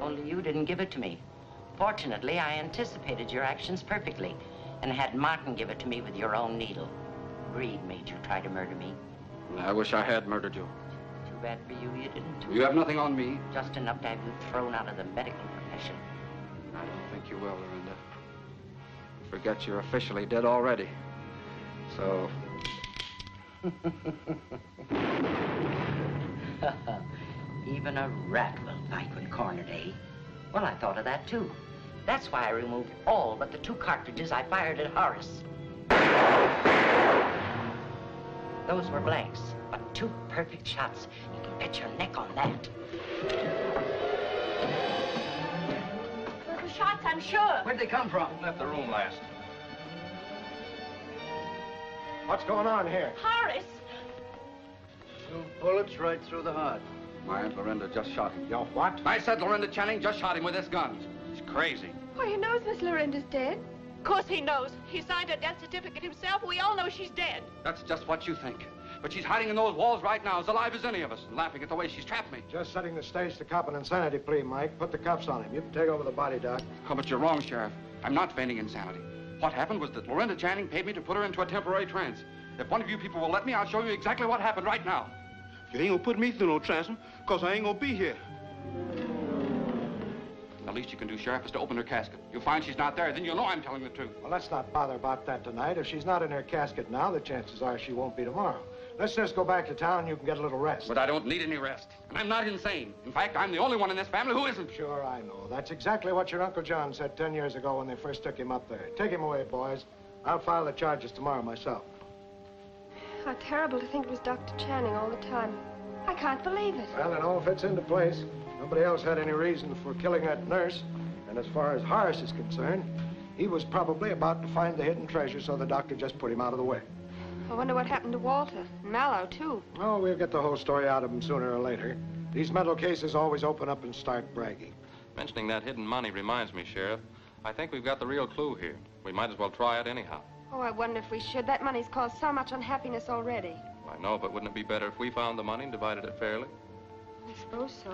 Only you didn't give it to me. Fortunately, I anticipated your actions perfectly and had Martin give it to me with your own needle. Greed made you try to murder me. I wish I had murdered you. Too bad for you, you didn't. You have nothing on me. Just enough to have you thrown out of the medical profession. I don't think you will, Lorinda. Forget you're officially dead already. So... Even a rat will fight when cornered, eh? Well, I thought of that, too. That's why I removed all but the 2 cartridges I fired at Horace. Those were blanks, but 2 perfect shots. You can bet your neck on that. Those were shots, I'm sure. Where'd they come from? Left the room last. What's going on here? Horace! 2 bullets right through the heart. My Aunt Lorinda just shot him. Yo, what? I said Lorinda Channing just shot him with this gun. He's crazy. Why, he knows Miss Lorinda's dead. Of course he knows. He signed her death certificate himself. We all know she's dead. That's just what you think. But she's hiding in those walls right now, as alive as any of us, and laughing at the way she's trapped me. Just setting the stage to cop an insanity plea, Mike. Put the cuffs on him. You can take over the body, Doc. Oh, but you're wrong, Sheriff. I'm not feigning insanity. What happened was that Lorinda Channing paid me to put her into a temporary trance. If one of you people will let me, I'll show you exactly what happened right now. You ain't gonna put me through no transom, because I ain't gonna be here. The least you can do, Sheriff, is to open her casket. You'll find she's not there, then you'll know I'm telling the truth. Well, let's not bother about that tonight. If she's not in her casket now, the chances are she won't be tomorrow. Let's just go back to town and you can get a little rest. But I don't need any rest. And I'm not insane. In fact, I'm the only one in this family who isn't. Sure, I know. That's exactly what your Uncle John said 10 years ago when they first took him up there. Take him away, boys. I'll file the charges tomorrow myself. How terrible to think it was Dr. Channing all the time. I can't believe it. Well, it all fits into place. Nobody else had any reason for killing that nurse. And as far as Horace is concerned, he was probably about to find the hidden treasure, so the doctor just put him out of the way. I wonder what happened to Walter. And Mallow, too. Oh, we'll get the whole story out of him sooner or later. These mental cases always open up and start bragging. Mentioning that hidden money reminds me, Sheriff. I think we've got the real clue here. We might as well try it anyhow. Oh, I wonder if we should. That money's caused so much unhappiness already. I know, but wouldn't it be better if we found the money and divided it fairly? I suppose so.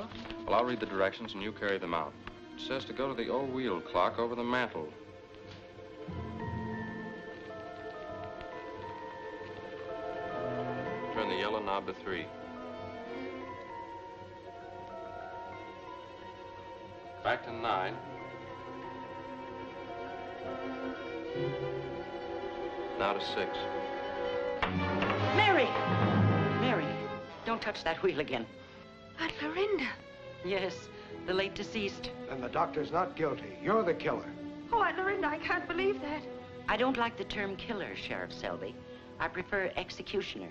Well, I'll read the directions and you carry them out. It says to go to the old wheel clock over the mantel. Turn the yellow knob to 3. Back to 9. Now to 6. Mary! Mary, don't touch that wheel again. Aunt Lorinda. Yes, the late deceased. And the doctor's not guilty. You're the killer. Oh, Aunt Lorinda, I can't believe that. I don't like the term killer, Sheriff Selby. I prefer executioner.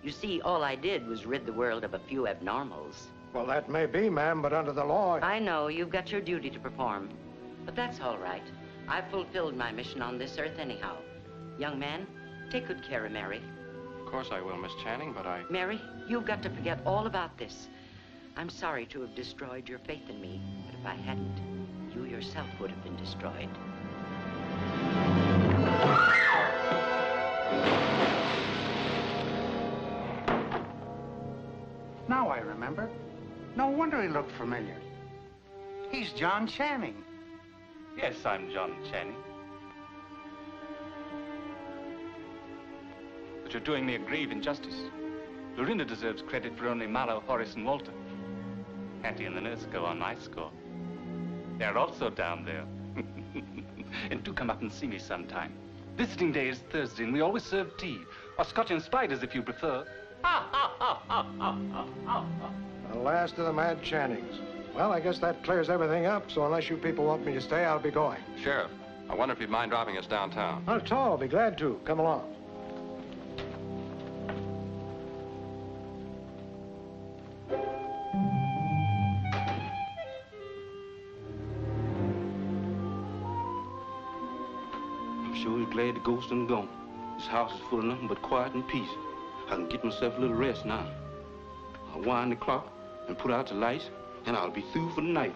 You see, all I did was rid the world of a few abnormals. Well, that may be, ma'am, but under the law... I know, you've got your duty to perform. But that's all right. I've fulfilled my mission on this earth anyhow. Young man, take good care of Mary. Of course I will, Miss Channing, but I... Mary, you've got to forget all about this. I'm sorry to have destroyed your faith in me, but if I hadn't, you yourself would have been destroyed. Now I remember. No wonder he looked familiar. He's John Channing. Yes, I'm John Channing. But you're doing me a grave injustice. Lorinda deserves credit for only Mallow, Horace, and Walter. Auntie and the nurse go on my score. They're also down there. And do come up and see me sometime. Visiting day is Thursday, and we always serve tea. Or Scotch and spiders, if you prefer. The last of the Mad Channings. Well, I guess that clears everything up, so unless you people want me to stay, I'll be going. Sheriff, I wonder if you'd mind dropping us downtown. Not at all. I'll be glad to. Come along. I'm sure glad the ghost is gone. This house is full of nothing but quiet and peace. I can get myself a little rest now. I'll wind the clock and put out the lights, and I'll be through for the night.